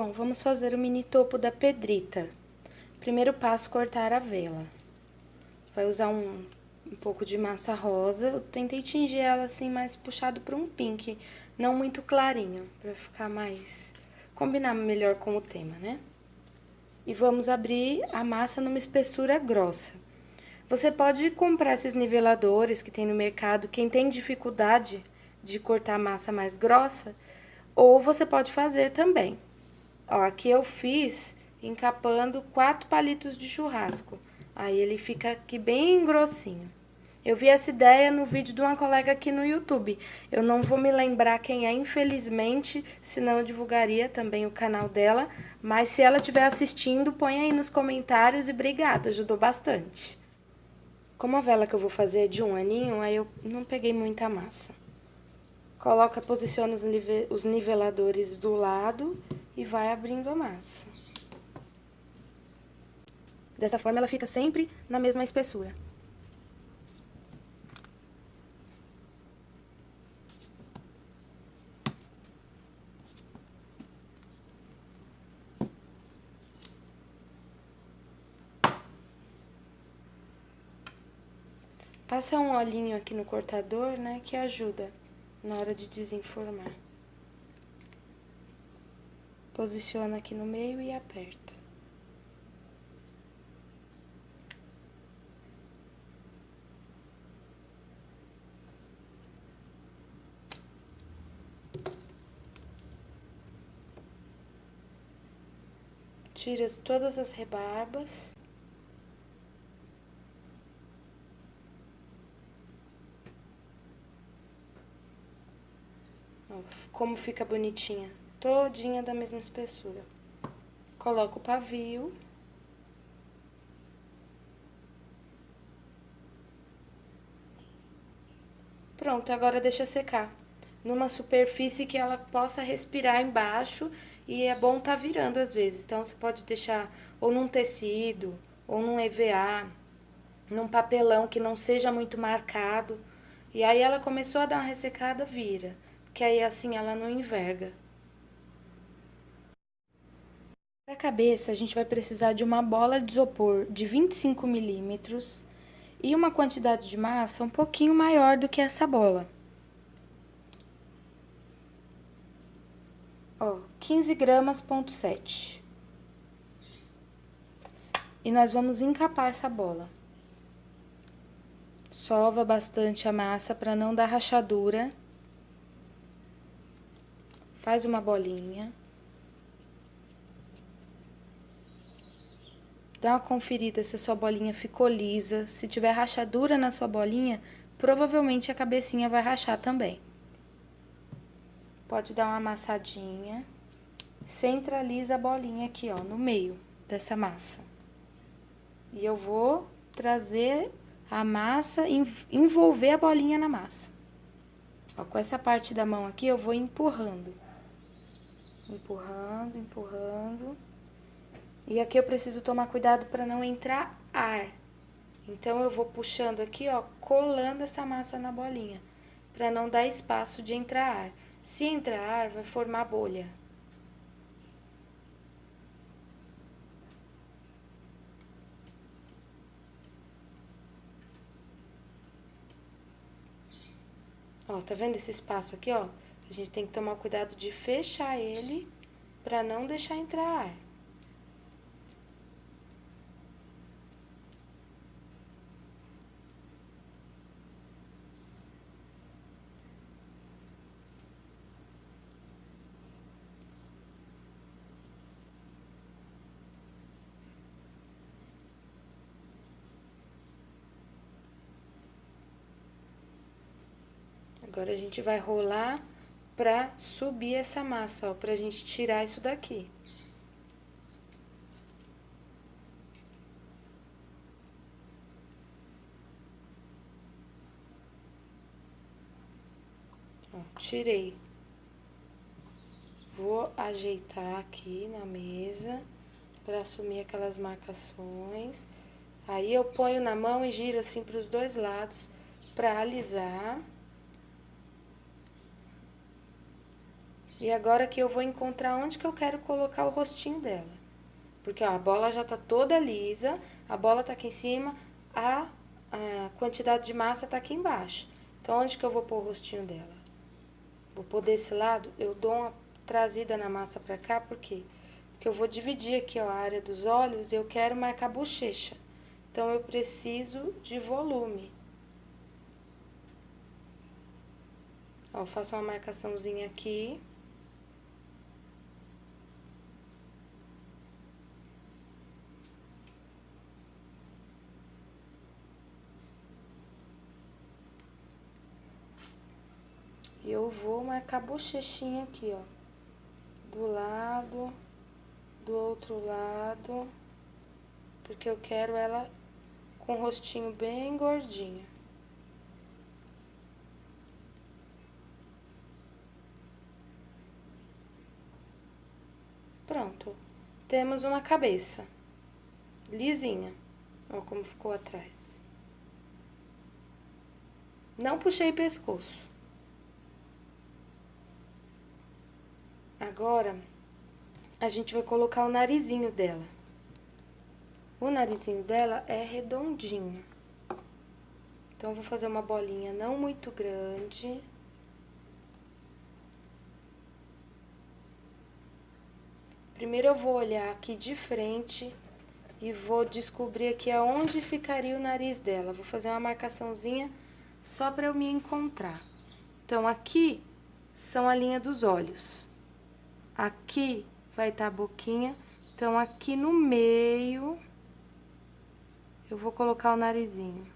Bom, vamos fazer o mini topo da pedrita. Primeiro passo, cortar a vela. Vai usar um pouco de massa rosa. Eu tentei tingir ela assim, mais puxado para um pink, não muito clarinho, para ficar mais... combinar melhor com o tema, né? E vamos abrir a massa numa espessura grossa. Você pode comprar esses niveladores que tem no mercado, quem tem dificuldade de cortar a massa mais grossa, ou você pode fazer também. Ó, aqui eu fiz encapando 4 palitos de churrasco. Aí ele fica aqui bem grossinho. Eu vi essa ideia no vídeo de uma colega aqui no YouTube. Eu não vou me lembrar quem é, infelizmente, senão eu divulgaria também o canal dela. Mas se ela estiver assistindo, põe aí nos comentários e obrigada, ajudou bastante. Como a vela que eu vou fazer é de 1 aninho, aí eu não peguei muita massa. Coloca, posiciona os niveladores do lado e vai abrindo a massa. Dessa forma, ela fica sempre na mesma espessura. Passa um olhinho aqui no cortador, né, que ajuda na hora de desenformar. Posiciona aqui no meio e aperta. Tira todas as rebarbas. Ó, como fica bonitinha, todinha da mesma espessura. Coloco o pavio. Pronto, agora deixa secar. Numa superfície que ela possa respirar embaixo e é bom tá virando às vezes. Então, você pode deixar ou num tecido, ou num EVA, num papelão que não seja muito marcado. E aí ela começou a dar uma ressecada, vira. Porque aí assim ela não enverga. Para a cabeça, a gente vai precisar de uma bola de isopor de 25 milímetros e uma quantidade de massa um pouquinho maior do que essa bola. Ó, 15 gramas, ponto 7. E nós vamos encapar essa bola. Sova bastante a massa para não dar rachadura. Faz uma bolinha. Dá uma conferida se a sua bolinha ficou lisa. Se tiver rachadura na sua bolinha, provavelmente a cabecinha vai rachar também. Pode dar uma amassadinha. Centraliza a bolinha aqui, ó, no meio dessa massa. E eu vou trazer a massa, envolver a bolinha na massa. Ó, com essa parte da mão aqui, eu vou empurrando. Empurrando, empurrando. E aqui eu preciso tomar cuidado para não entrar ar. Então, eu vou puxando aqui, ó, colando essa massa na bolinha, para não dar espaço de entrar ar. Se entrar ar, vai formar bolha. Ó, tá vendo esse espaço aqui, ó? A gente tem que tomar cuidado de fechar ele para não deixar entrar ar. Agora, a gente vai rolar pra subir essa massa, ó, pra gente tirar isso daqui. Ó, tirei. Vou ajeitar aqui na mesa pra assumir aquelas marcações. Aí, eu ponho na mão e giro assim pros dois lados pra alisar. E agora que eu vou encontrar onde que eu quero colocar o rostinho dela. Porque, ó, a bola já tá toda lisa, a bola tá aqui em cima, a quantidade de massa tá aqui embaixo. Então, onde que eu vou pôr o rostinho dela? Vou pôr desse lado, eu dou uma trazida na massa pra cá, por quê? Porque eu vou dividir aqui, ó, a área dos olhos e eu quero marcar a bochecha. Então, eu preciso de volume. Ó, eu faço uma marcaçãozinha aqui. E eu vou marcar a bochechinha aqui, ó. Do lado, do outro lado. Porque eu quero ela com o rostinho bem gordinho. Pronto. Temos uma cabeça lisinha. Olha como ficou atrás. Não puxei pescoço. Agora, a gente vai colocar o narizinho dela. O narizinho dela é redondinho. Então, eu vou fazer uma bolinha não muito grande. Primeiro eu vou olhar aqui de frente e vou descobrir aqui aonde ficaria o nariz dela. Vou fazer uma marcaçãozinha só pra eu me encontrar. Então, aqui são a linha dos olhos. Aqui vai estar a boquinha. Então, aqui no meio, eu vou colocar o narizinho.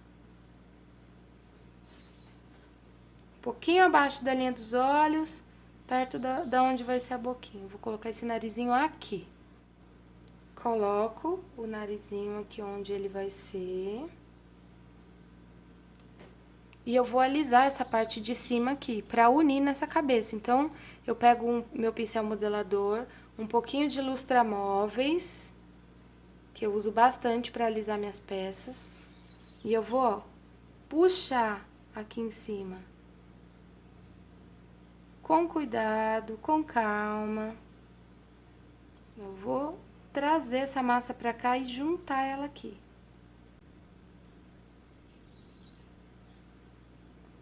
Um pouquinho abaixo da linha dos olhos, perto da onde vai ser a boquinha. Vou colocar esse narizinho aqui. Coloco o narizinho aqui onde ele vai ser. E eu vou alisar essa parte de cima aqui, pra unir nessa cabeça. Então, eu pego meu pincel modelador, um pouquinho de lustramóveis, que eu uso bastante pra alisar minhas peças. E eu vou, ó, puxar aqui em cima. Com cuidado, com calma. Eu vou trazer essa massa pra cá e juntar ela aqui.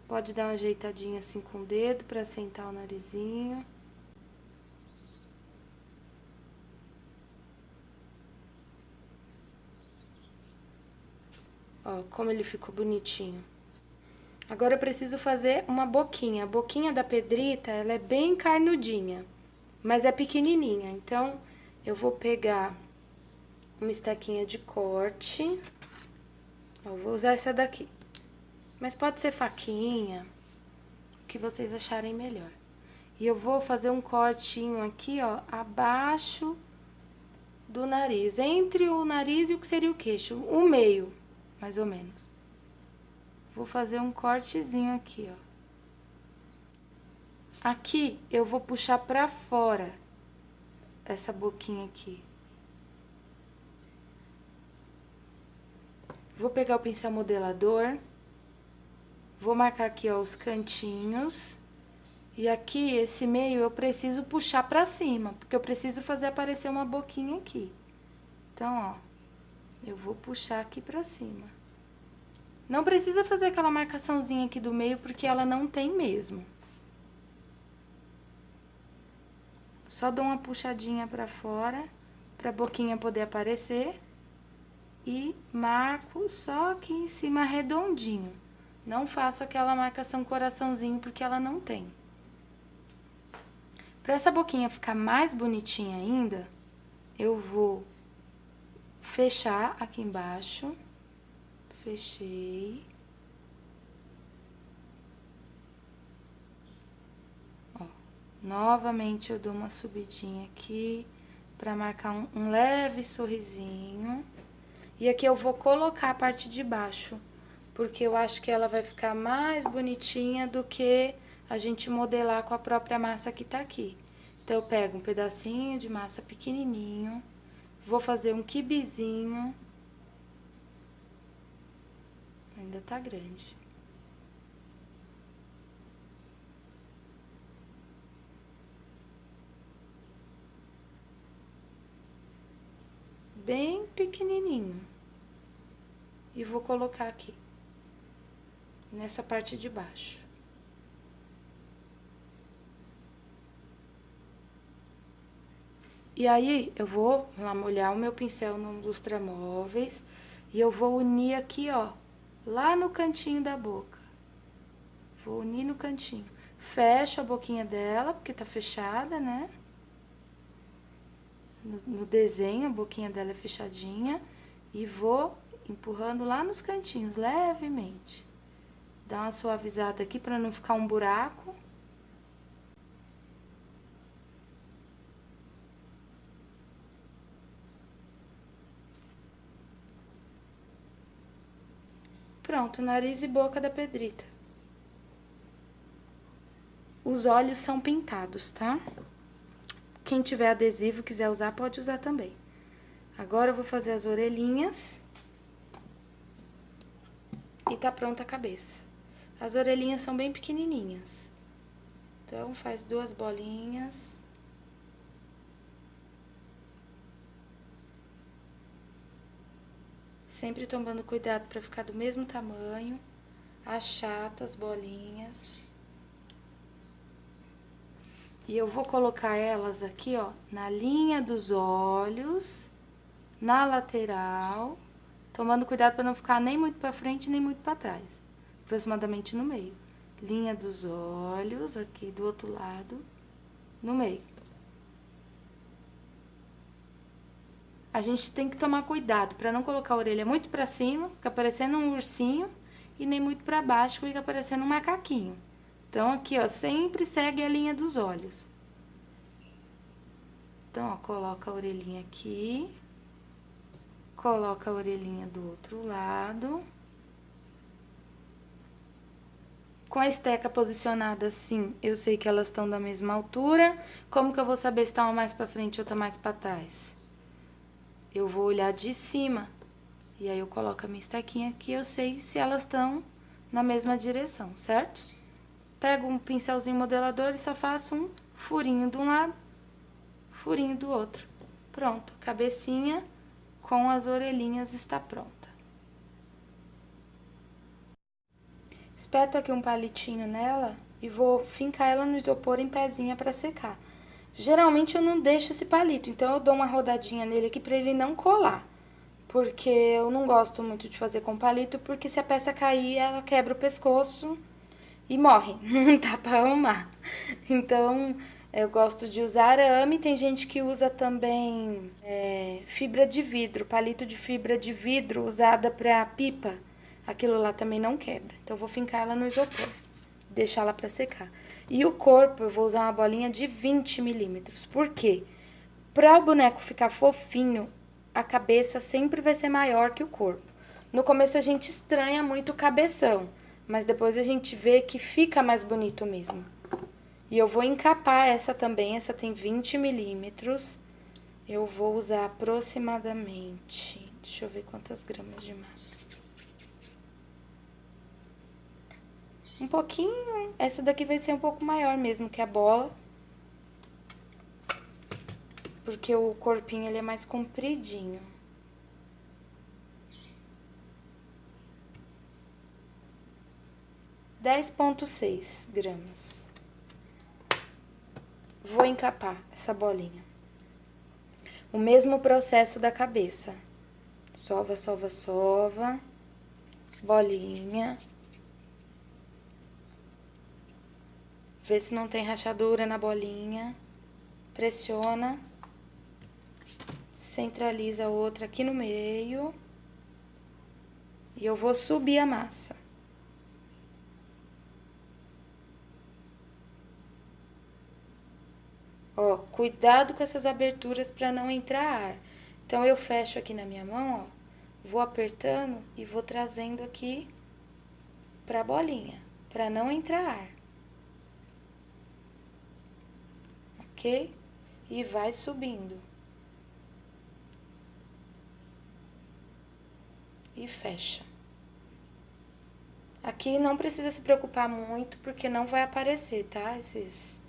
Pode dar uma ajeitadinha assim com o dedo pra assentar o narizinho. Ó, como ele ficou bonitinho. Agora eu preciso fazer uma boquinha. A boquinha da Pedrita, ela é bem carnudinha, mas é pequenininha. Então, eu vou pegar uma estaquinha de corte. Eu vou usar essa daqui. Mas pode ser faquinha, o que vocês acharem melhor. E eu vou fazer um cortinho aqui, ó, abaixo do nariz. Entre o nariz e o que seria o queixo. O meio, mais ou menos. Vou fazer um cortezinho aqui, ó. Aqui, eu vou puxar pra fora essa boquinha aqui. Vou pegar o pincel modelador. Vou marcar aqui, ó, os cantinhos. E aqui, esse meio, eu preciso puxar pra cima, porque eu preciso fazer aparecer uma boquinha aqui. Então, ó, eu vou puxar aqui pra cima. Não precisa fazer aquela marcaçãozinha aqui do meio, porque ela não tem mesmo. Só dou uma puxadinha pra fora, pra boquinha poder aparecer. E marco só aqui em cima redondinho. Não faço aquela marcação coraçãozinho, porque ela não tem. Pra essa boquinha ficar mais bonitinha ainda, eu vou fechar aqui embaixo. Fechei. Ó, novamente eu dou uma subidinha aqui pra marcar um leve sorrisinho. E aqui eu vou colocar a parte de baixo, porque eu acho que ela vai ficar mais bonitinha do que a gente modelar com a própria massa que tá aqui. Então, eu pego um pedacinho de massa pequenininho, vou fazer um quibizinho. Ainda tá grande. bem pequenininho. E vou colocar aqui, nessa parte de baixo. E aí, eu vou lá molhar o meu pincel no lustramóveis e eu vou unir aqui, ó, lá no cantinho da boca. Vou unir no cantinho. Fecho a boquinha dela, porque tá fechada, né? No desenho, a boquinha dela é fechadinha. E vou empurrando lá nos cantinhos, levemente. Dá uma suavizada aqui pra não ficar um buraco. Pronto, nariz e boca da Pedrita. Os olhos são pintados, tá? Quem tiver adesivo e quiser usar, pode usar também. Agora eu vou fazer as orelhinhas. E tá pronta a cabeça. As orelhinhas são bem pequenininhas. Então, faz 2 bolinhas. Sempre tomando cuidado pra ficar do mesmo tamanho. Achato as bolinhas. E eu vou colocar elas aqui, ó, na linha dos olhos, na lateral, tomando cuidado pra não ficar nem muito pra frente, nem muito pra trás. Aproximadamente no meio. Linha dos olhos, aqui do outro lado, no meio. A gente tem que tomar cuidado pra não colocar a orelha muito pra cima, fica parecendo um ursinho, e nem muito pra baixo, fica parecendo um macaquinho. Então, aqui, ó, sempre segue a linha dos olhos. Então, ó, coloca a orelhinha aqui. Coloca a orelhinha do outro lado. Com a esteca posicionada assim, eu sei que elas estão da mesma altura. Como que eu vou saber se tá uma mais pra frente ou outra mais pra trás? Eu vou olhar de cima. E aí, eu coloco a minha estequinha aqui, eu sei se elas estão na mesma direção, certo? Pego um pincelzinho modelador e só faço um furinho de um lado, furinho do outro. Pronto, cabecinha com as orelhinhas está pronta. Espeto aqui um palitinho nela e vou fincar ela no isopor em pezinha para secar. Geralmente eu não deixo esse palito, então eu dou uma rodadinha nele aqui para ele não colar. Porque eu não gosto muito de fazer com palito, porque se a peça cair, ela quebra o pescoço e morre, não dá pra arrumar. Então, eu gosto de usar arame, tem gente que usa também fibra de vidro, palito de fibra de vidro usada pra pipa. Aquilo lá também não quebra. Então, eu vou fincar ela no isopor, deixar ela pra secar. E o corpo, eu vou usar uma bolinha de 20 milímetros. Por quê? Pra o boneco ficar fofinho, a cabeça sempre vai ser maior que o corpo. No começo, a gente estranha muito o cabeção. Mas depois a gente vê que fica mais bonito mesmo. E eu vou encapar essa também, essa tem 20 milímetros. Eu vou usar aproximadamente, deixa eu ver quantas gramas de massa. Um pouquinho, essa daqui vai ser um pouco maior mesmo que a bola. Porque o corpinho ele é mais compridinho. 10,6 gramas. Vou encapar essa bolinha. O mesmo processo da cabeça. Sova, sova, sova. Bolinha. Vê se não tem rachadura na bolinha. Pressiona. Centraliza a outra aqui no meio. E eu vou subir a massa. Ó, cuidado com essas aberturas para não entrar ar. Então, eu fecho aqui na minha mão, ó, vou apertando e vou trazendo aqui pra bolinha, para não entrar ar. Ok? E vai subindo. E fecha. Aqui não precisa se preocupar muito, porque não vai aparecer, tá? Essas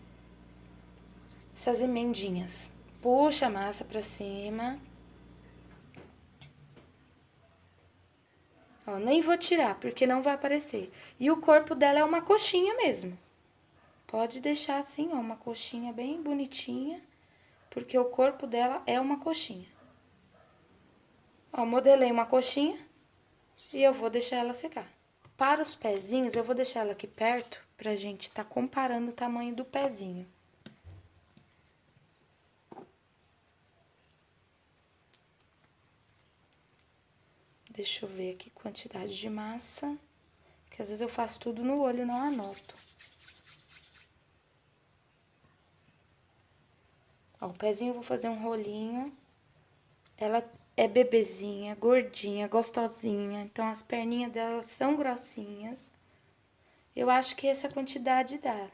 emendinhas. Puxa a massa pra cima. Ó, nem vou tirar, porque não vai aparecer. E o corpo dela é uma coxinha mesmo. Pode deixar assim, ó, uma coxinha bem bonitinha, porque o corpo dela é uma coxinha. Ó, modelei uma coxinha e eu vou deixar ela secar. Para os pezinhos, eu vou deixar ela aqui perto pra gente tá comparando o tamanho do pezinho. Deixa eu ver aqui quantidade de massa, que às vezes eu faço tudo no olho e não anoto. Ó, o pezinho eu vou fazer um rolinho. Ela é bebezinha, gordinha, gostosinha, então as perninhas dela são grossinhas. Eu acho que essa quantidade dá.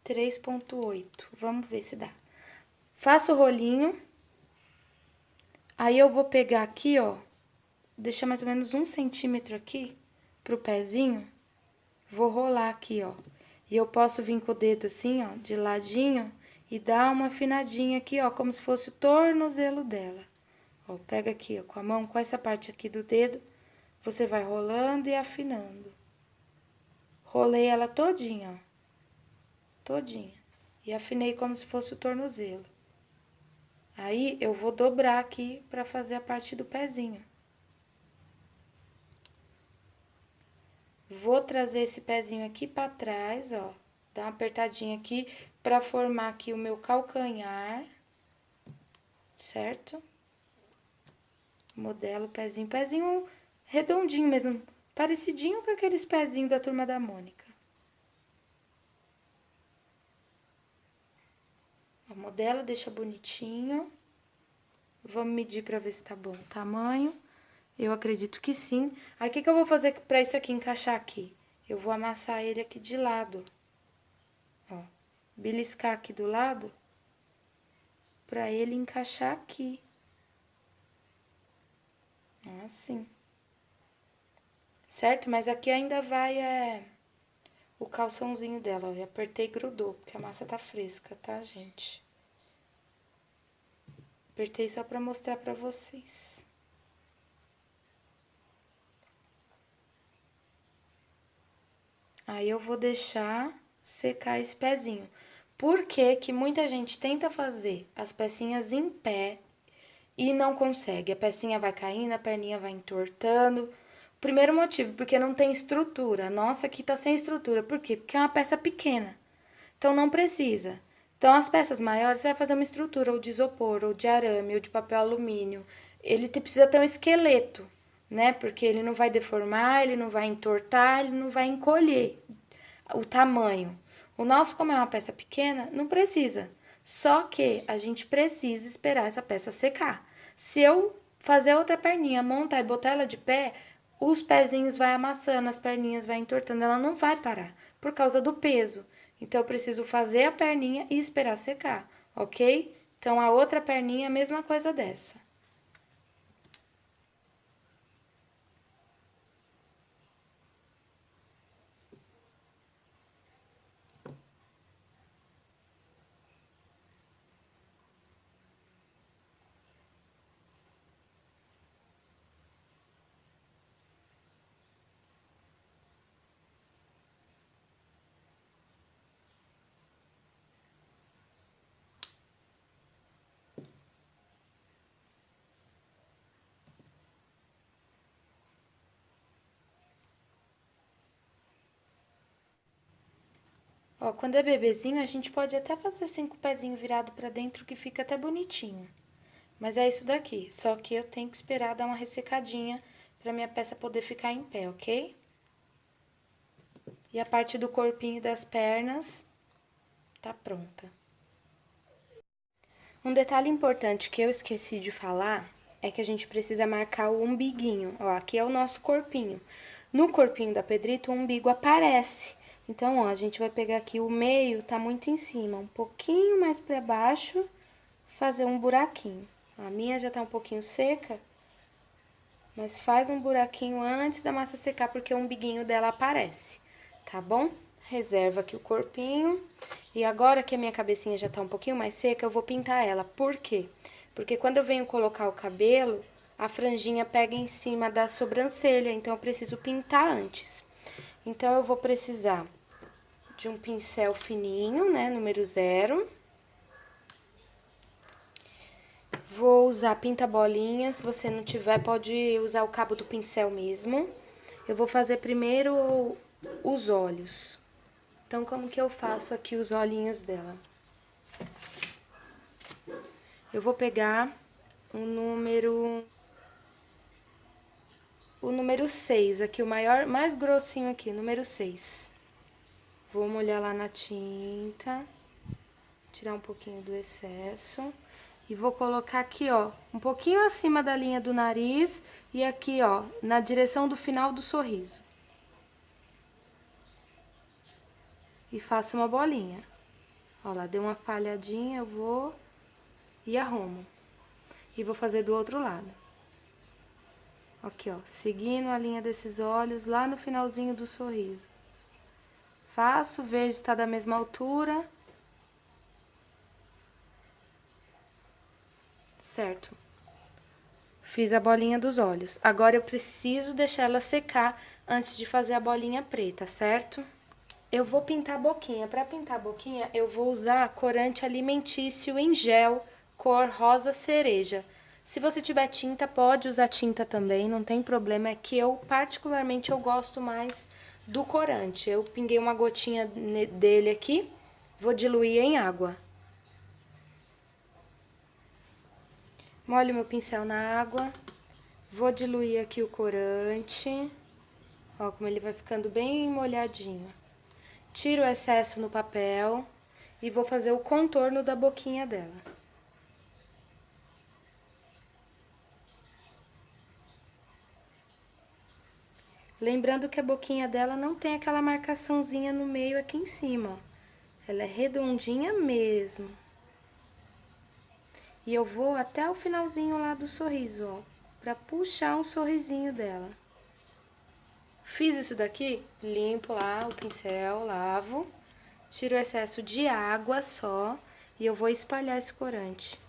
3,8. Vamos ver se dá. Faço o rolinho. Aí eu vou pegar aqui, ó, deixar mais ou menos 1 centímetro aqui pro pezinho. Vou rolar aqui, ó. E eu posso vir com o dedo assim, ó, de ladinho e dar uma afinadinha aqui, ó, como se fosse o tornozelo dela. Ó, pega aqui, ó, com a mão, com essa parte aqui do dedo, você vai rolando e afinando. Rolei ela todinha, ó. Todinha. E afinei como se fosse o tornozelo. Aí, eu vou dobrar aqui pra fazer a parte do pezinho. Vou trazer esse pezinho aqui pra trás, ó. Dar uma apertadinha aqui pra formar aqui o meu calcanhar. Certo? Modelo o pezinho. Pezinho redondinho mesmo. Parecidinho com aqueles pezinhos da Turma da Mônica. Ó, modelo, deixa bonitinho. Vamos medir pra ver se tá bom o tamanho. Eu acredito que sim. Aí, o que eu vou fazer pra isso aqui encaixar aqui? Eu vou amassar ele aqui de lado. Ó, beliscar aqui do lado. Pra ele encaixar aqui. Assim. Certo? Mas aqui ainda vai, o calçãozinho dela. Eu apertei e grudou, porque a massa tá fresca, tá, gente? Apertei só pra mostrar pra vocês. Aí, eu vou deixar secar esse pezinho. Por que que muita gente tenta fazer as pecinhas em pé e não consegue? A pecinha vai caindo, a perninha vai entortando. Primeiro motivo, porque não tem estrutura. Nossa, aqui tá sem estrutura. Por quê? Porque é uma peça pequena. Então, não precisa. Então, as peças maiores, você vai fazer uma estrutura ou de isopor, ou de arame, ou de papel alumínio. Ele precisa ter um esqueleto, né? Porque ele não vai deformar, ele não vai entortar, ele não vai encolher o tamanho. O nosso, como é uma peça pequena, não precisa. Só que a gente precisa esperar essa peça secar. Se eu fazer outra perninha, montar e botar ela de pé, os pezinhos vai amassando, as perninhas vai entortando, ela não vai parar, por causa do peso. Então, eu preciso fazer a perninha e esperar secar, ok? Então, a outra perninha, a mesma coisa dessa. Ó, quando é bebezinho, a gente pode até fazer assim com o pezinho virado pra dentro, que fica até bonitinho. Mas é isso daqui, só que eu tenho que esperar dar uma ressecadinha pra minha peça poder ficar em pé, ok? E a parte do corpinho das pernas tá pronta. Um detalhe importante que eu esqueci de falar é que a gente precisa marcar o umbiguinho. Ó, aqui é o nosso corpinho. No corpinho da Pedrita, o umbigo aparece. Então, ó, a gente vai pegar aqui o meio, tá muito em cima, um pouquinho mais pra baixo, fazer um buraquinho. A minha já tá um pouquinho seca, mas faz um buraquinho antes da massa secar, porque o umbiguinho dela aparece, tá bom? Reserva aqui o corpinho. E agora que a minha cabecinha já tá um pouquinho mais seca, eu vou pintar ela. Por quê? Porque quando eu venho colocar o cabelo, a franjinha pega em cima da sobrancelha, então eu preciso pintar antes. Então, eu vou precisar de um pincel fininho, né, número 0. Vou usar pinta-bolinha, se você não tiver, pode usar o cabo do pincel mesmo. Eu vou fazer primeiro os olhos. Então, como que eu faço aqui os olhinhos dela? Eu vou pegar o número 6, aqui, o maior, mais grossinho aqui, número 6. Vou molhar lá na tinta, tirar um pouquinho do excesso. E vou colocar aqui, ó, um pouquinho acima da linha do nariz e aqui, ó, na direção do final do sorriso. E faço uma bolinha. Ó lá, deu uma falhadinha, eu vou e arrumo. E vou fazer do outro lado. Aqui, ó, seguindo a linha desses olhos lá no finalzinho do sorriso. Faço, vejo se tá da mesma altura. Certo. Fiz a bolinha dos olhos. Agora eu preciso deixar ela secar antes de fazer a bolinha preta, certo? Eu vou pintar a boquinha. Para pintar a boquinha, eu vou usar corante alimentício em gel, cor rosa cereja. Se você tiver tinta, pode usar tinta também, não tem problema. É que eu, particularmente, eu gosto mais do corante. Eu pinguei uma gotinha dele aqui, vou diluir em água. Molho meu pincel na água, vou diluir aqui o corante. Ó, como ele vai ficando bem molhadinho. Tiro o excesso no papel e vou fazer o contorno da boquinha dela. Lembrando que a boquinha dela não tem aquela marcaçãozinha no meio aqui em cima, ó. Ela é redondinha mesmo. E eu vou até o finalzinho lá do sorriso, ó, pra puxar um sorrisinho dela. Fiz isso daqui, limpo lá o pincel, lavo, tiro o excesso de água só e eu vou espalhar esse corante.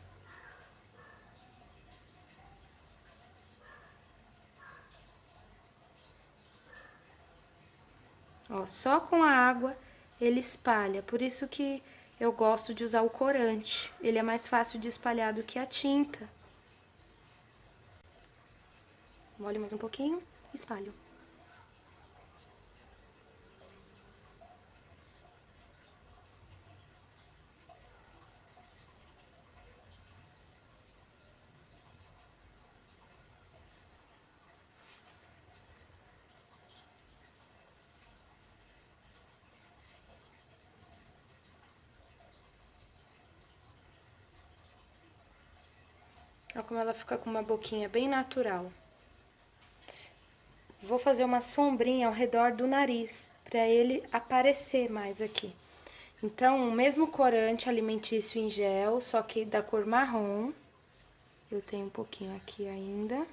Ó, só com a água ele espalha, por isso que eu gosto de usar o corante. Ele é mais fácil de espalhar do que a tinta. Molho mais um pouquinho, espalho. Olha como ela fica com uma boquinha bem natural. Vou fazer uma sombrinha ao redor do nariz, para ele aparecer mais aqui. Então, o mesmo corante alimentício em gel, só que da cor marrom. Eu tenho um pouquinho aqui ainda.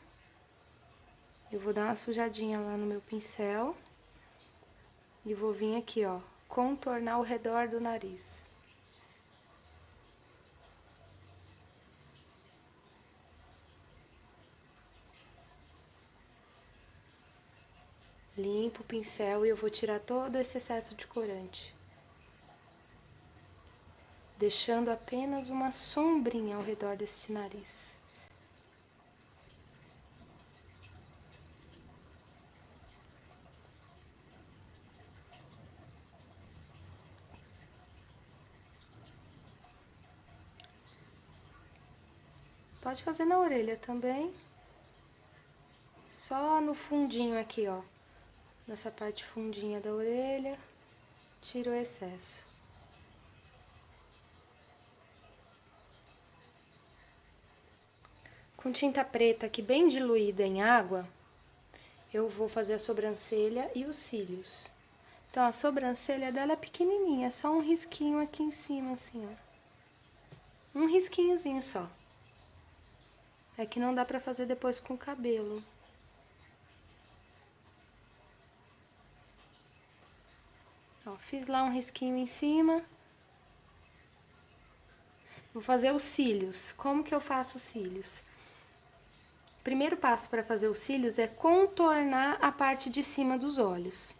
Eu vou dar uma sujadinha lá no meu pincel. E vou vir aqui, ó, contornar ao redor do nariz. Limpo o pincel e eu vou tirar todo esse excesso de corante. Deixando apenas uma sombrinha ao redor deste nariz. Pode fazer na orelha também. Só no fundinho aqui, ó. Nessa parte fundinha da orelha, tiro o excesso. Com tinta preta aqui bem diluída em água, eu vou fazer a sobrancelha e os cílios. Então, a sobrancelha dela é pequenininha, é só um risquinho aqui em cima, assim, ó. Um risquinhozinho só. É que não dá pra fazer depois com o cabelo. Ó, fiz lá um risquinho em cima. Vou fazer os cílios. Como que eu faço os cílios? O primeiro passo para fazer os cílios é contornar a parte de cima dos olhos.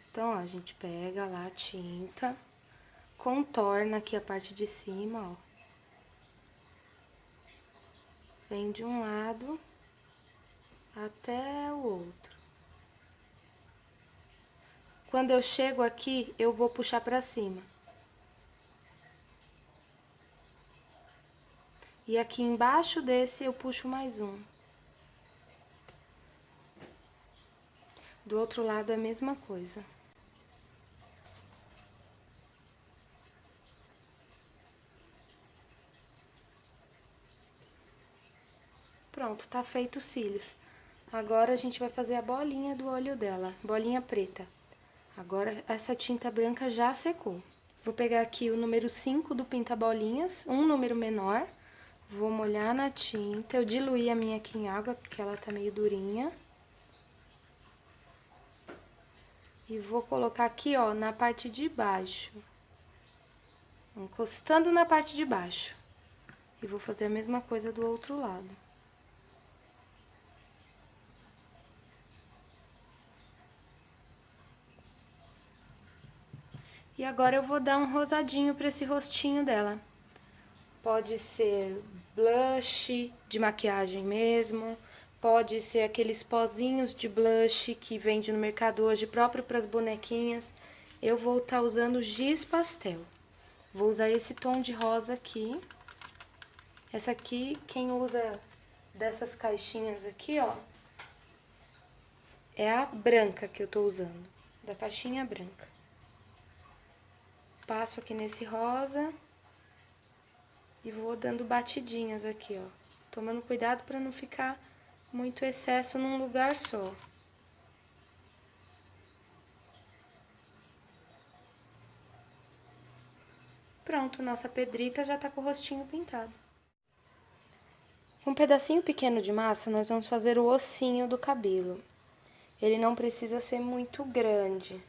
Então, ó, a gente pega lá a tinta, contorna aqui a parte de cima, ó. Vem de um lado até o outro. Quando eu chego aqui, eu vou puxar pra cima. E aqui embaixo desse eu puxo mais um. Do outro lado é a mesma coisa. Pronto, tá feito os cílios. Agora a gente vai fazer a bolinha do olho dela, bolinha preta. Agora essa tinta branca já secou. Vou pegar aqui o número 5 do pinta-bolinhas, um número menor. Vou molhar na tinta, eu diluí a minha aqui em água, porque ela tá meio durinha. E vou colocar aqui, ó, na parte de baixo. Encostando na parte de baixo. E vou fazer a mesma coisa do outro lado. E agora eu vou dar um rosadinho pra esse rostinho dela. Pode ser blush de maquiagem mesmo, pode ser aqueles pozinhos de blush que vende no mercado hoje, próprio para as bonequinhas. Eu vou estar usando giz pastel. Vou usar esse tom de rosa aqui. Essa aqui, quem usa dessas caixinhas aqui, ó, é a branca que eu tô usando, da caixinha branca. Passo aqui nesse rosa e vou dando batidinhas aqui, ó. Tomando cuidado para não ficar muito excesso num lugar só. Pronto, nossa pedrita já tá com o rostinho pintado. Com um pedacinho pequeno de massa, nós vamos fazer o ossinho do cabelo. Ele não precisa ser muito grande.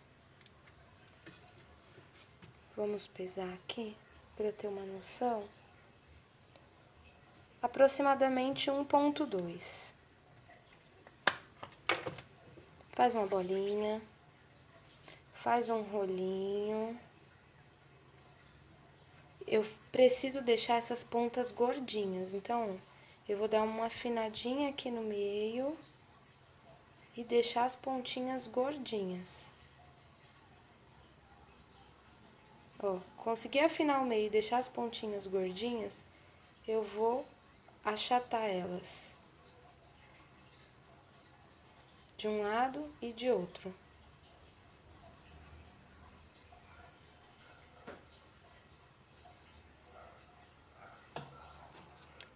Vamos pesar aqui para ter uma noção. Aproximadamente 1,2. Faz uma bolinha, faz um rolinho. Eu preciso deixar essas pontas gordinhas, então eu vou dar uma afinadinha aqui no meio e deixar as pontinhas gordinhas. Ó, consegui afinar o meio e deixar as pontinhas gordinhas, eu vou achatar elas de um lado e de outro.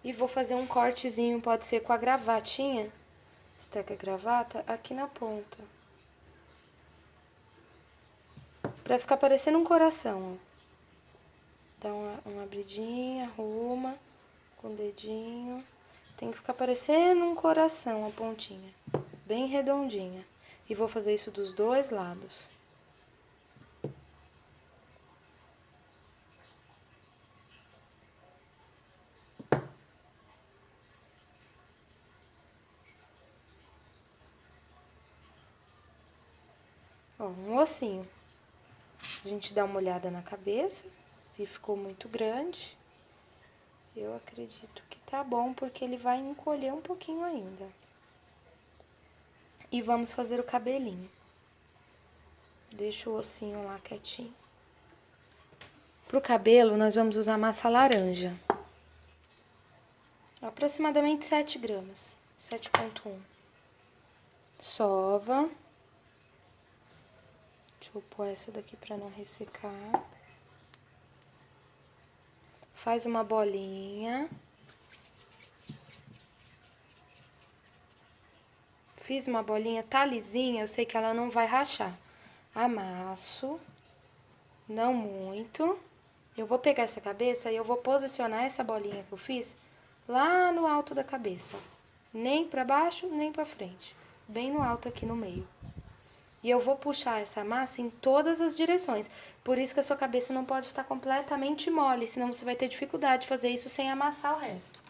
E vou fazer um cortezinho, pode ser com a gravatinha, esteca a gravata, aqui na ponta. Pra ficar parecendo um coração, ó. Dá uma abridinha, arruma com o dedinho. Tem que ficar parecendo um coração a pontinha, bem redondinha. E vou fazer isso dos dois lados. Ó, um ossinho. A gente dá uma olhada na cabeça, se ficou muito grande. Eu acredito que tá bom, porque ele vai encolher um pouquinho ainda. E vamos fazer o cabelinho. Deixa o ossinho lá quietinho. Pro cabelo, nós vamos usar massa laranja. Aproximadamente 7 gramas, 7,1. Sova. Deixa eu pôr essa daqui pra não ressecar. Faz uma bolinha. Fiz uma bolinha, tá lisinha, eu sei que ela não vai rachar. Amasso, não muito. Eu vou pegar essa cabeça e eu vou posicionar essa bolinha que eu fiz lá no alto da cabeça. Nem pra baixo, nem pra frente. Bem no alto aqui no meio. E eu vou puxar essa massa em todas as direções. Por isso que a sua cabeça não pode estar completamente mole, senão você vai ter dificuldade de fazer isso sem amassar o resto.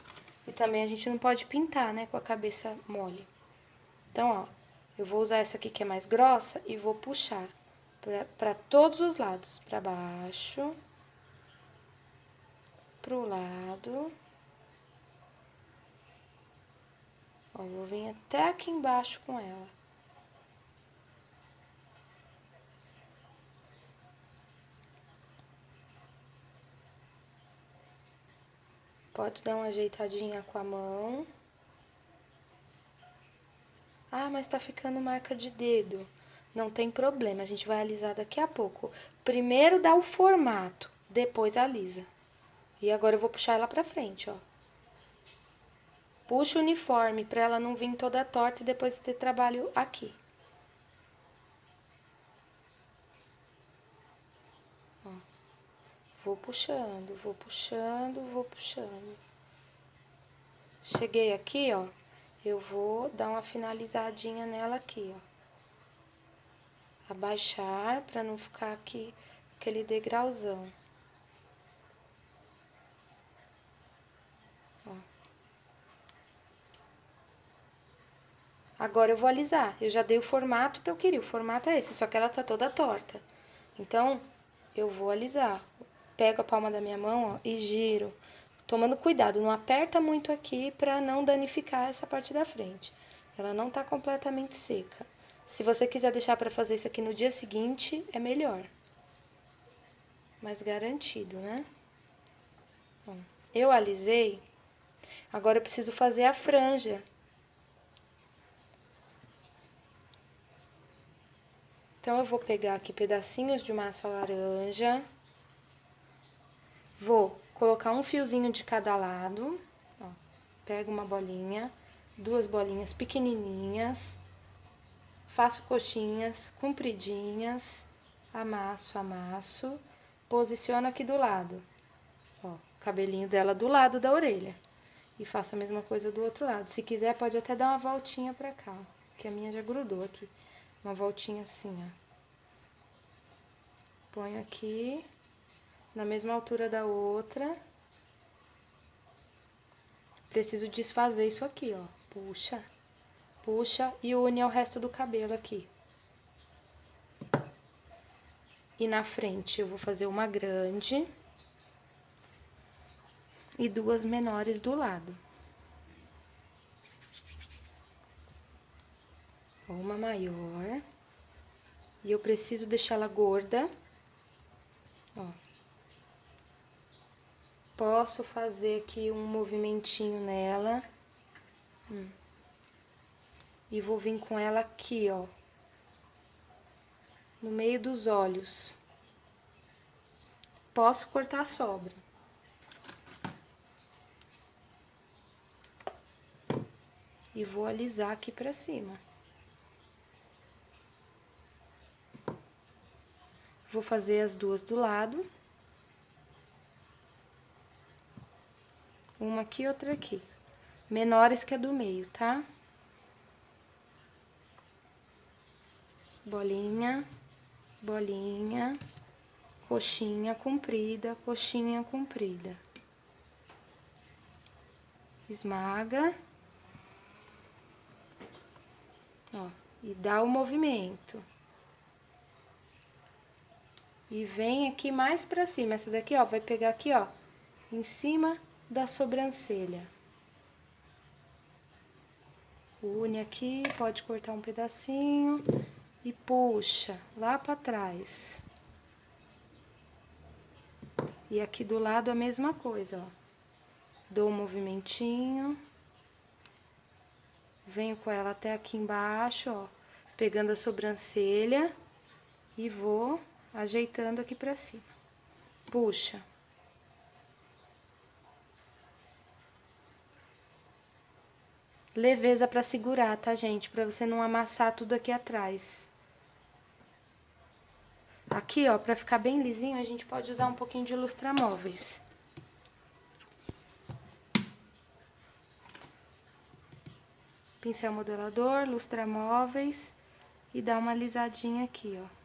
E também a gente não pode pintar, né, com a cabeça mole. Então, ó, eu vou usar essa aqui que é mais grossa e vou puxar pra todos os lados. Pra baixo, pro lado. Ó, vou vir até aqui embaixo com ela. Pode dar uma ajeitadinha com a mão. Ah, mas tá ficando marca de dedo. Não tem problema, a gente vai alisar daqui a pouco. Primeiro dá o formato, depois alisa. E agora eu vou puxar ela pra frente, ó. Puxa o uniforme pra ela não vir toda torta e depois ter trabalho aqui. Ó. Vou puxando, vou puxando, vou puxando. Cheguei aqui, ó. Eu vou dar uma finalizadinha nela aqui, ó. Abaixar pra não ficar aqui aquele degrauzão. Ó. Agora eu vou alisar. Eu já dei o formato que eu queria. O formato é esse, só que ela tá toda torta. Então, eu vou alisar. Pego a palma da minha mão, ó, e giro. Tomando cuidado, não aperta muito aqui pra não danificar essa parte da frente. Ela não tá completamente seca. Se você quiser deixar pra fazer isso aqui no dia seguinte, é melhor. Mais garantido, né? Bom, eu alisei. Agora eu preciso fazer a franja. Então, eu vou pegar aqui pedacinhos de massa laranja. Vou colocar um fiozinho de cada lado. Ó, pego uma bolinha, duas bolinhas pequenininhas. Faço coxinhas compridinhas. Amasso, amasso. Posiciono aqui do lado. Ó, o cabelinho dela do lado da orelha. E faço a mesma coisa do outro lado. Se quiser, pode até dar uma voltinha pra cá, ó, que a minha já grudou aqui. Uma voltinha assim, ó. Ponho aqui, na mesma altura da outra. Preciso desfazer isso aqui, ó. Puxa, puxa e une ao resto do cabelo aqui. E na frente eu vou fazer uma grande e duas menores do lado. Uma maior. E eu preciso deixar ela gorda. Ó. Posso fazer aqui um movimentinho nela. E vou vir com ela aqui, ó. No meio dos olhos. Posso cortar a sobra. E vou alisar aqui pra cima. Vou fazer as duas do lado. Uma aqui e outra aqui. Menores que a do meio, tá? Bolinha, bolinha, coxinha comprida, coxinha comprida. Esmaga. Ó, e dá o movimento. E vem aqui mais pra cima. Essa daqui, ó, vai pegar aqui, ó, em cima da sobrancelha. Une aqui, pode cortar um pedacinho e puxa lá pra trás. E aqui do lado a mesma coisa, ó. Dou um movimentinho. Venho com ela até aqui embaixo, ó, pegando a sobrancelha e vou ajeitando aqui pra cima. Puxa. Leveza pra segurar, tá, gente? Pra você não amassar tudo aqui atrás. Aqui, ó, pra ficar bem lisinho, a gente pode usar um pouquinho de lustramóveis. Pincel modelador, lustramóveis. e dá uma alisadinha aqui, ó.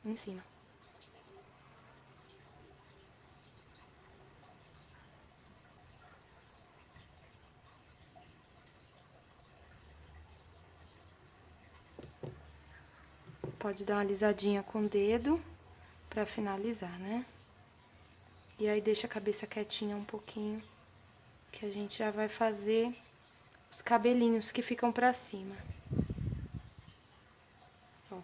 Em cima. Pode dar uma alisadinha com o dedo pra finalizar, né? E aí deixa a cabeça quietinha um pouquinho, que a gente já vai fazer os cabelinhos que ficam pra cima. Ó,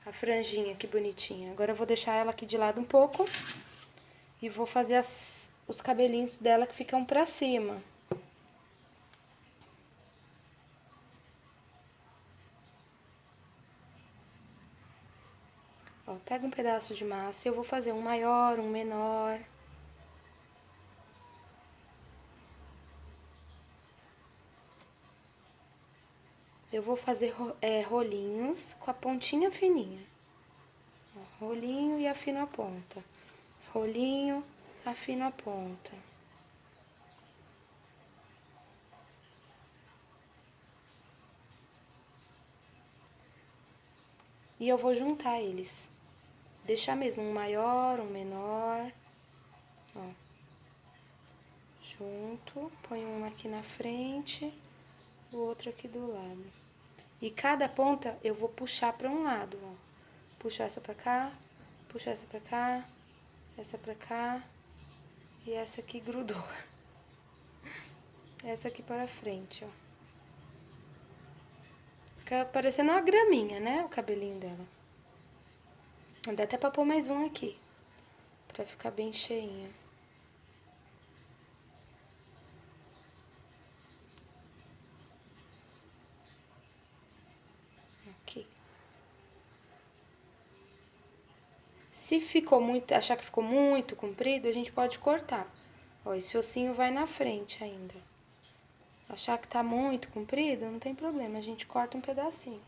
a franjinha, que bonitinha. Agora eu vou deixar ela aqui de lado um pouco e vou fazer os cabelinhos dela que ficam pra cima. Ó, pega um pedaço de massa, eu vou fazer um maior, um menor. Eu vou fazer rolinhos com a pontinha fininha. Ó, rolinho e afino a ponta. Rolinho, afino a ponta. E eu vou juntar eles. Deixar mesmo um maior, um menor. Ó. Junto, põe um aqui na frente, o outro aqui do lado. E cada ponta eu vou puxar pra um lado, ó. Puxo essa pra cá, puxo essa pra cá, essa pra cá. E essa aqui grudou. Essa aqui para frente, ó. Fica parecendo uma graminha, né? O cabelinho dela. Dá até pra pôr mais um aqui, pra ficar bem cheinha. Aqui. Se ficou muito, achar que ficou muito comprido, a gente pode cortar. Ó, esse ossinho vai na frente ainda. Achar que tá muito comprido, não tem problema, a gente corta um pedacinho.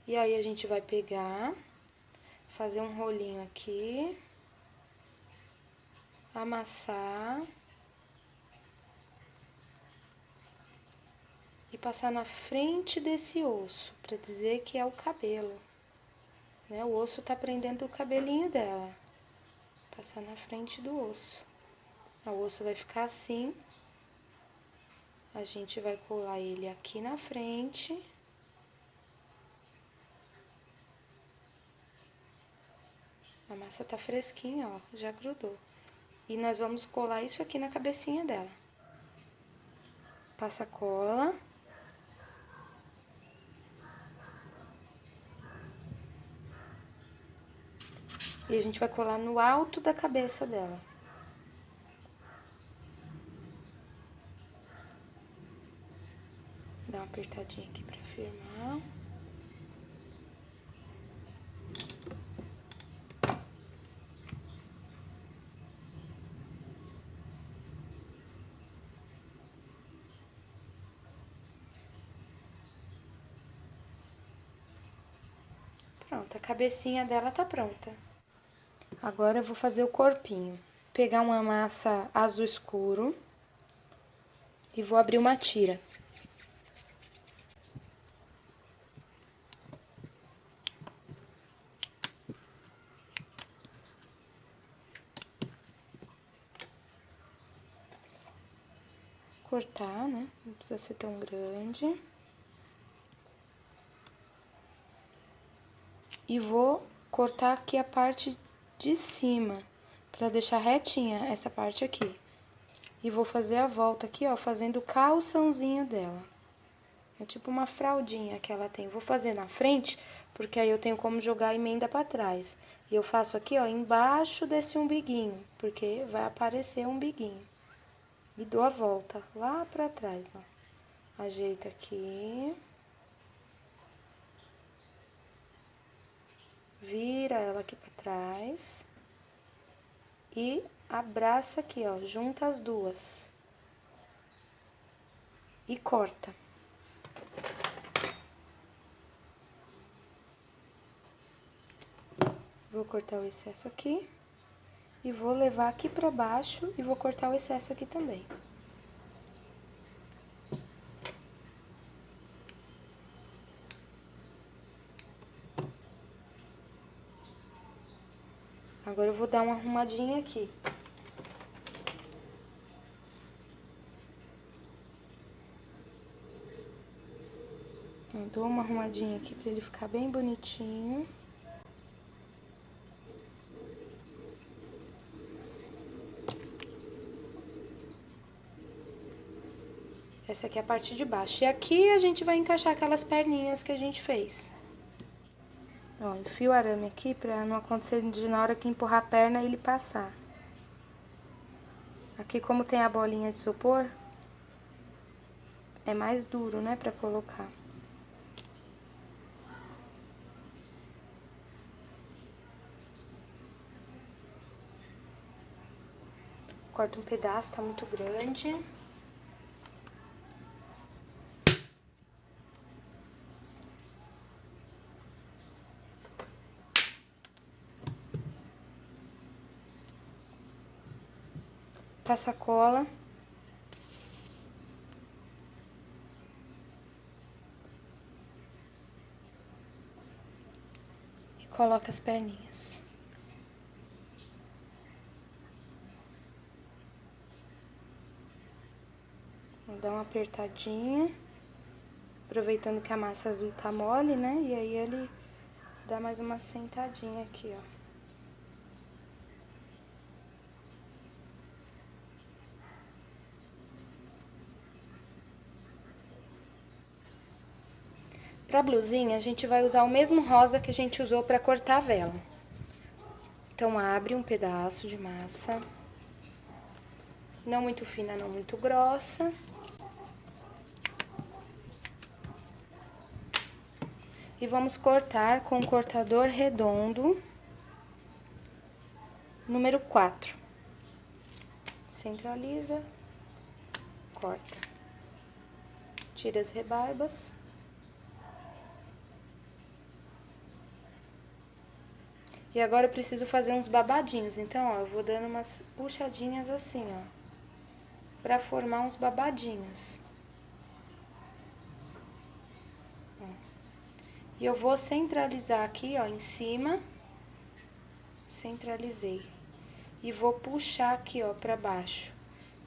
E aí, a gente vai pegar, fazer um rolinho aqui, amassar e passar na frente desse osso, pra dizer que é o cabelo, né? O osso tá prendendo o cabelinho dela. Passar na frente do osso. O osso vai ficar assim. A gente vai colar ele aqui na frente. A massa tá fresquinha, ó, já grudou. E nós vamos colar isso aqui na cabecinha dela. Passa cola. E a gente vai colar no alto da cabeça dela. Dá uma apertadinha aqui pra firmar. Pronto, a cabecinha dela tá pronta. Agora eu vou fazer o corpinho. Pegar uma massa azul escuro e vou abrir uma tira. Cortar, né? Não precisa ser tão grande. E vou cortar aqui a parte de cima, pra deixar retinha essa parte aqui. E vou fazer a volta aqui, ó, fazendo o calçãozinho dela. É tipo uma fraldinha que ela tem. Vou fazer na frente, porque aí eu tenho como jogar a emenda pra trás. E eu faço aqui, ó, embaixo desse umbiguinho, porque vai aparecer o umbiguinho. E dou a volta lá pra trás, ó. Ajeito aqui. Vira ela aqui pra trás. E abraça aqui, ó, junta as duas. E corta. Vou cortar o excesso aqui. E vou levar aqui pra baixo e vou cortar o excesso aqui também. Agora eu vou dar uma arrumadinha aqui. Eu dou uma arrumadinha aqui pra ele ficar bem bonitinho. Essa aqui é a parte de baixo. E aqui a gente vai encaixar aquelas perninhas que a gente fez. Ó, enfio o arame aqui pra não acontecer de na hora que empurrar a perna ele passar. Aqui, como tem a bolinha de isopor, é mais duro, né, pra colocar. Corta um pedaço, tá muito grande. Passa cola. E coloca as perninhas. Vou dar uma apertadinha. Aproveitando que a massa azul tá mole, né? E aí ele dá mais uma sentadinha aqui, ó. Pra blusinha, a gente vai usar o mesmo rosa que a gente usou pra cortar a vela. Então, abre um pedaço de massa. Não muito fina, não muito grossa. E vamos cortar com um cortador redondo, número 4. Centraliza, corta. Tira as rebarbas. E agora eu preciso fazer uns babadinhos, então, ó, eu vou dando umas puxadinhas assim, ó, pra formar uns babadinhos. Ó. E eu vou centralizar aqui, ó, em cima, centralizei. E vou puxar aqui, ó, pra baixo.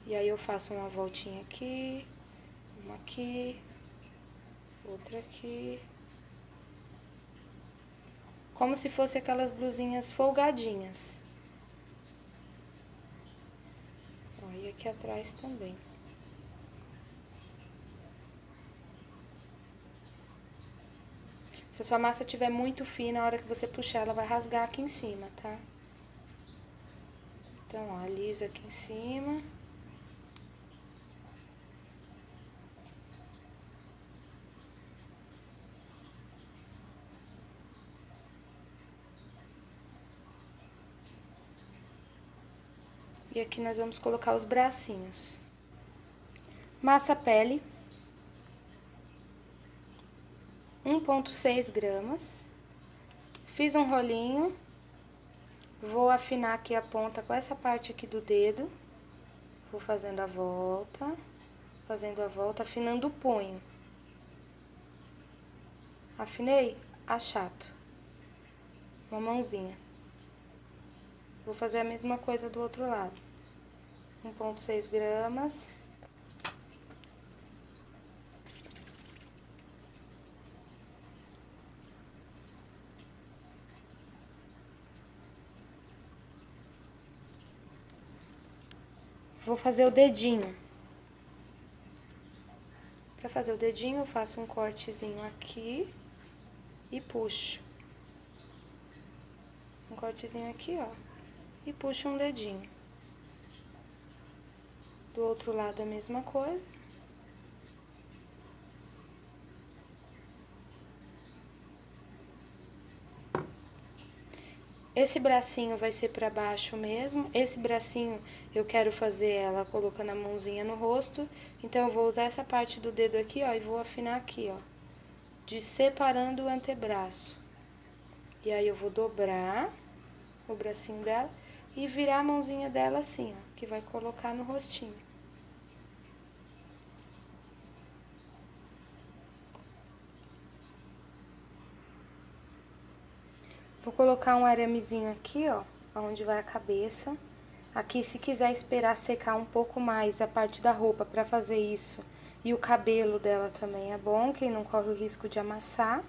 E aí eu faço uma voltinha aqui, uma aqui, outra aqui. Como se fosse aquelas blusinhas folgadinhas. Ó, e aqui atrás também. Se a sua massa estiver muito fina, na hora que você puxar, ela vai rasgar aqui em cima, tá? Então, ó, alisa aqui em cima. E aqui nós vamos colocar os bracinhos. Massa pele. 1,6 gramas. Fiz um rolinho. Vou afinar aqui a ponta com essa parte aqui do dedo. Vou fazendo a volta, afinando o punho. Afinei, achato. Uma mãozinha. Vou fazer a mesma coisa do outro lado. 1,6 gramas. Vou fazer o dedinho. Pra fazer o dedinho, eu faço um cortezinho aqui e puxo. Um cortezinho aqui, ó, e puxo um dedinho. Do outro lado a mesma coisa. Esse bracinho vai ser pra baixo mesmo. Esse bracinho eu quero fazer ela colocando a mãozinha no rosto. Então, eu vou usar essa parte do dedo aqui, ó, e vou afinar aqui, ó. Separando o antebraço. E aí, eu vou dobrar o bracinho dela e virar a mãozinha dela assim, ó, que vai colocar no rostinho. Vou colocar um aramezinho aqui, ó, onde vai a cabeça. Aqui, se quiser esperar secar um pouco mais a parte da roupa pra fazer isso, e o cabelo dela também é bom, que não corre o risco de amassar.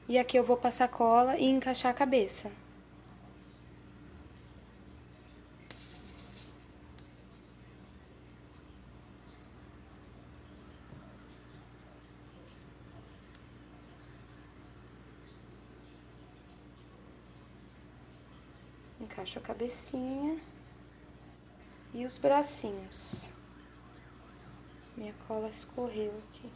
E aqui eu vou passar cola e encaixar a cabeça. Encaixo a cabecinha e os bracinhos. Minha cola escorreu aqui.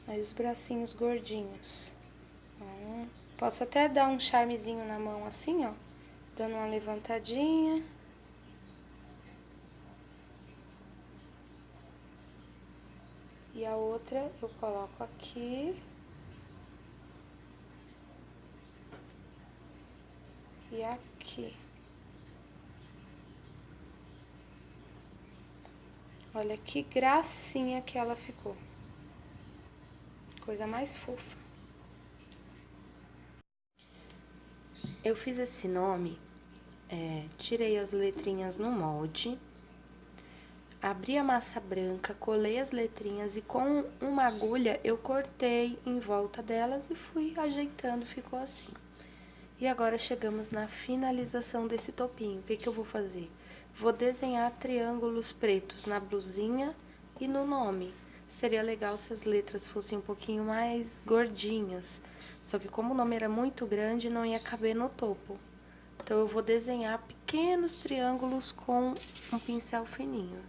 Aí os bracinhos gordinhos. Posso até dar um charmezinho na mão assim, ó. Dando uma levantadinha. E a outra eu coloco aqui. E aqui. Olha que gracinha que ela ficou. Coisa mais fofa. Eu fiz esse nome, tirei as letrinhas no molde, abri a massa branca, colei as letrinhas e com uma agulha eu cortei em volta delas e fui ajeitando, ficou assim. E agora chegamos na finalização desse topinho. O que que eu vou fazer? Vou desenhar triângulos pretos na blusinha e no nome. Seria legal se as letras fossem um pouquinho mais gordinhas. Só que como o nome era muito grande, não ia caber no topo. Então, eu vou desenhar pequenos triângulos com um pincel fininho.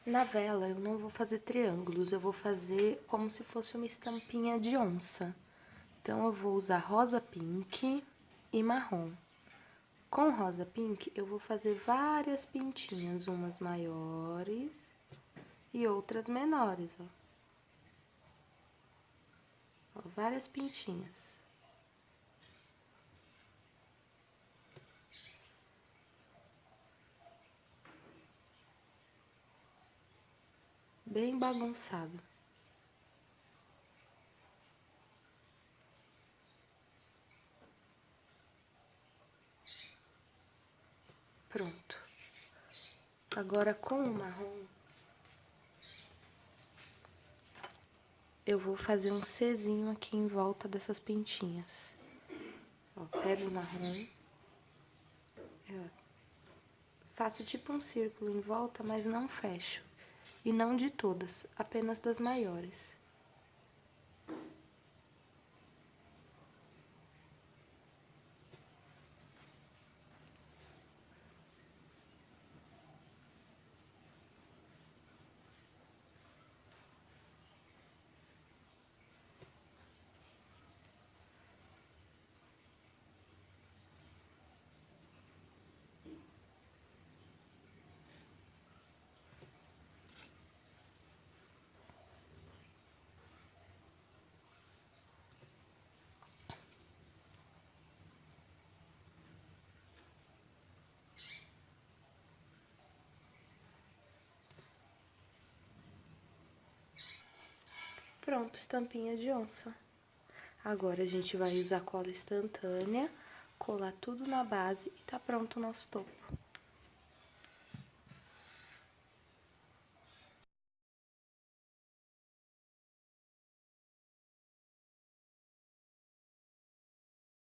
Na vela, eu não vou fazer triângulos, eu vou fazer como se fosse uma estampinha de onça. Então, eu vou usar rosa pink e marrom. Com rosa pink, eu vou fazer várias pintinhas, umas maiores e outras menores, ó. Ó, várias pintinhas. Bem bagunçado. Pronto. Agora, com o marrom, eu vou fazer um Czinho aqui em volta dessas pintinhas. Ó, pego o marrom, faço tipo um círculo em volta, mas não fecho. E não de todas, apenas das maiores. Pronto, estampinha de onça. Agora a gente vai usar cola instantânea, colar tudo na base e tá pronto o nosso topo.